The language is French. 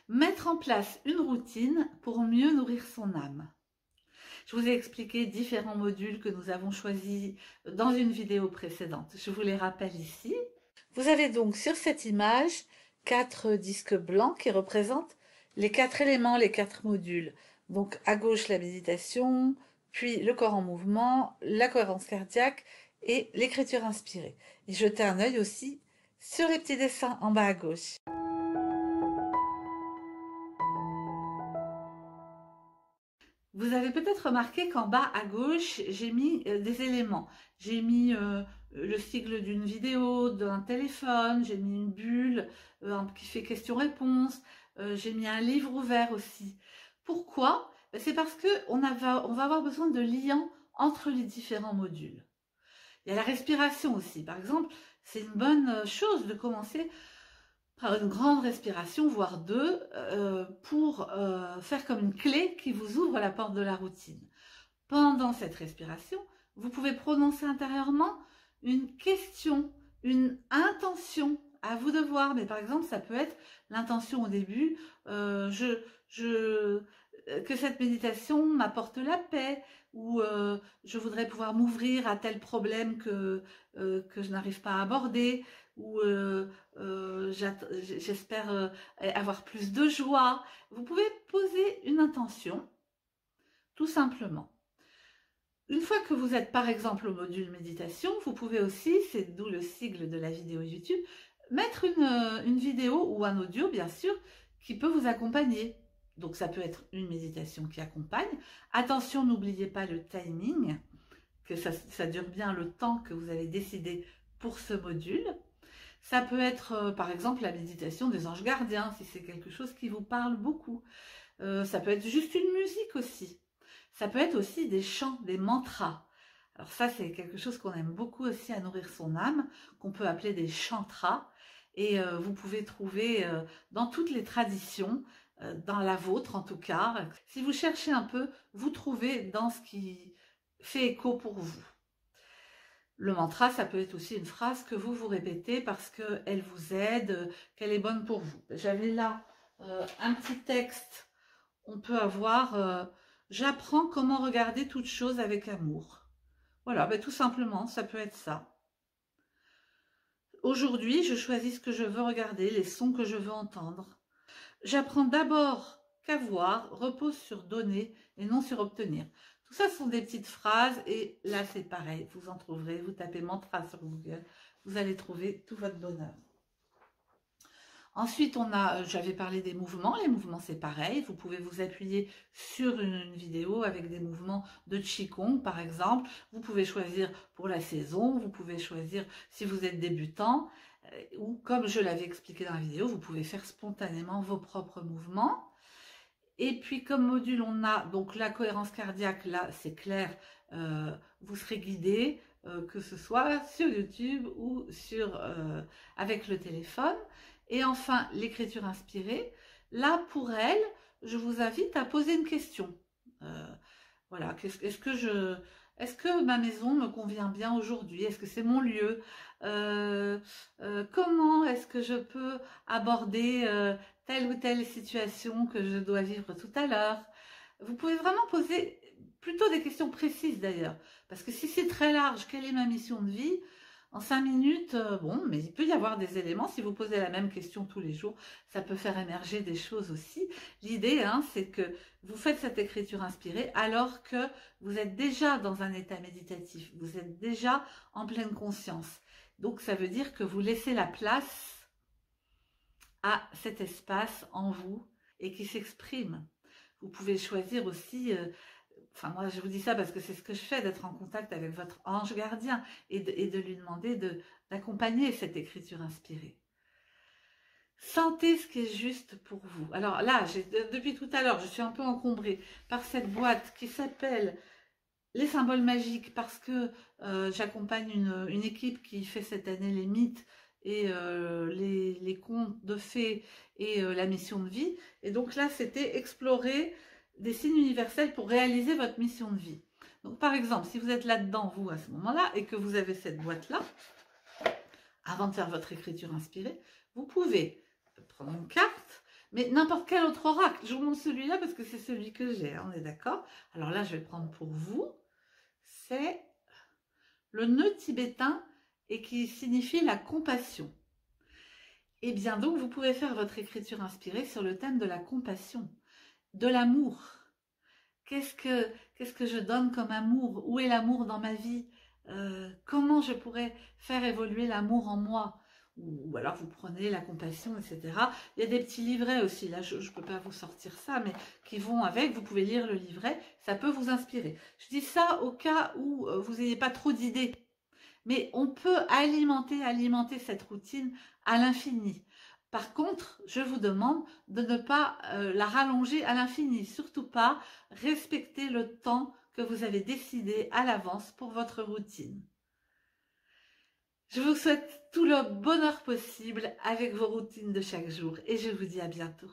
Mettre en place une routine pour mieux nourrir son âme. Je vous ai expliqué différents modules que nous avons choisis dans une vidéo précédente. Je vous les rappelle ici. Vous avez donc sur cette image 4 disques blancs qui représentent les 4 éléments, les 4 modules. Donc à gauche la méditation, puis le corps en mouvement, la cohérence cardiaque et l'écriture inspirée. Et jetez un œil aussi sur les petits dessins en bas à gauche. Vous avez peut-être remarqué qu'en bas à gauche, j'ai mis des éléments. J'ai mis le sigle d'une vidéo, d'un téléphone, j'ai mis une bulle qui fait question-réponse, j'ai mis un livre ouvert aussi. Pourquoi? C'est parce qu'on va avoir besoin de liens entre les différents modules. Il y a la respiration aussi. Par exemple, c'est une bonne chose de commencer par une grande respiration, voire deux, pour faire comme une clé qui vous ouvre la porte de la routine. Pendant cette respiration, vous pouvez prononcer intérieurement une question, une intention, à vous de voir. Mais par exemple, ça peut être l'intention au début, que cette méditation m'apporte la paix, ou je voudrais pouvoir m'ouvrir à tel problème que je n'arrive pas à aborder, ou j'espère avoir plus de joie. Vous pouvez poser une intention, tout simplement. Une fois que vous êtes par exemple au module méditation, vous pouvez aussi, c'est d'où le sigle de la vidéo YouTube, mettre une vidéo ou un audio bien sûr qui peut vous accompagner. Donc ça peut être une méditation qui accompagne. Attention, n'oubliez pas le timing, que ça dure bien le temps que vous avez décidé pour ce module. Ça peut être par exemple la méditation des anges gardiens, si c'est quelque chose qui vous parle beaucoup. Ça peut être juste une musique aussi. Ça peut être aussi des chants, des mantras. Alors ça, c'est quelque chose qu'on aime beaucoup aussi à nourrir son âme, qu'on peut appeler des chantras. Et vous pouvez trouver dans toutes les traditions, dans la vôtre en tout cas. Si vous cherchez un peu, vous trouvez dans ce qui fait écho pour vous. Le mantra, ça peut être aussi une phrase que vous vous répétez parce qu'elle vous aide, qu'elle est bonne pour vous. J'avais là un petit texte. On peut avoir j'apprends comment regarder toute chose avec amour. Voilà, ben tout simplement, ça peut être ça. Aujourd'hui, je choisis ce que je veux regarder, les sons que je veux entendre. J'apprends d'abord qu'à voir, repose sur donner et non sur obtenir. Tout ça sont des petites phrases et là c'est pareil, vous en trouverez, vous tapez mantra sur Google, vous allez trouver tout votre bonheur. Ensuite, j'avais parlé des mouvements. Les mouvements, c'est pareil. Vous pouvez vous appuyer sur une vidéo avec des mouvements de Qigong, par exemple. Vous pouvez choisir pour la saison. Vous pouvez choisir si vous êtes débutant. Ou comme je l'avais expliqué dans la vidéo, vous pouvez faire spontanément vos propres mouvements. Et puis, comme module, on a donc la cohérence cardiaque. Là, c'est clair. Vous serez guidé, que ce soit sur YouTube ou avec le téléphone. Et enfin, l'écriture inspirée. Là, pour elle, je vous invite à poser une question. Voilà, est-ce que ma maison me convient bien aujourd'hui? Est-ce que c'est mon lieu? Comment est-ce que je peux aborder telle ou telle situation que je dois vivre tout à l'heure? Vous pouvez vraiment poser plutôt des questions précises d'ailleurs. Parce que si c'est très large, quelle est ma mission de vie? En 5 minutes, bon, mais il peut y avoir des éléments. Si vous posez la même question tous les jours, ça peut faire émerger des choses aussi. L'idée, c'est que vous faites cette écriture inspirée alors que vous êtes déjà dans un état méditatif. Vous êtes déjà en pleine conscience. Donc, ça veut dire que vous laissez la place à cet espace en vous et qui s'exprime. Vous pouvez choisir aussi... Enfin, moi, je vous dis ça parce que c'est ce que je fais, d'être en contact avec votre ange gardien et de lui demander d'accompagner cette écriture inspirée. Sentez ce qui est juste pour vous. Alors là, depuis tout à l'heure, je suis un peu encombrée par cette boîte qui s'appelle les symboles magiques parce que j'accompagne une équipe qui fait cette année les mythes et les contes de fées et la mission de vie. Et donc là, c'était explorer des signes universels pour réaliser votre mission de vie. Donc par exemple, si vous êtes là-dedans, vous, à ce moment-là, et que vous avez cette boîte-là, avant de faire votre écriture inspirée, vous pouvez prendre une carte, Mais n'importe quel autre oracle. Je vous montre celui-là parce que c'est celui que j'ai, on est d'accord? Alors là, je vais le prendre pour vous. C'est le nœud tibétain et qui signifie la compassion. Et bien donc, vous pouvez faire votre écriture inspirée sur le thème de la compassion, de l'amour. Qu'est-ce que je donne comme amour? Où est l'amour dans ma vie? Comment je pourrais faire évoluer l'amour en moi? Ou alors vous prenez la compassion, etc. Il y a des petits livrets aussi, là je ne peux pas vous sortir ça, mais qui vont avec, vous pouvez lire le livret, ça peut vous inspirer. Je dis ça au cas où vous n'ayez pas trop d'idées, mais on peut alimenter cette routine à l'infini. Par contre, je vous demande de ne pas la rallonger à l'infini, surtout pas respecter le temps que vous avez décidé à l'avance pour votre routine. Je vous souhaite tout le bonheur possible avec vos routines de chaque jour et je vous dis à bientôt.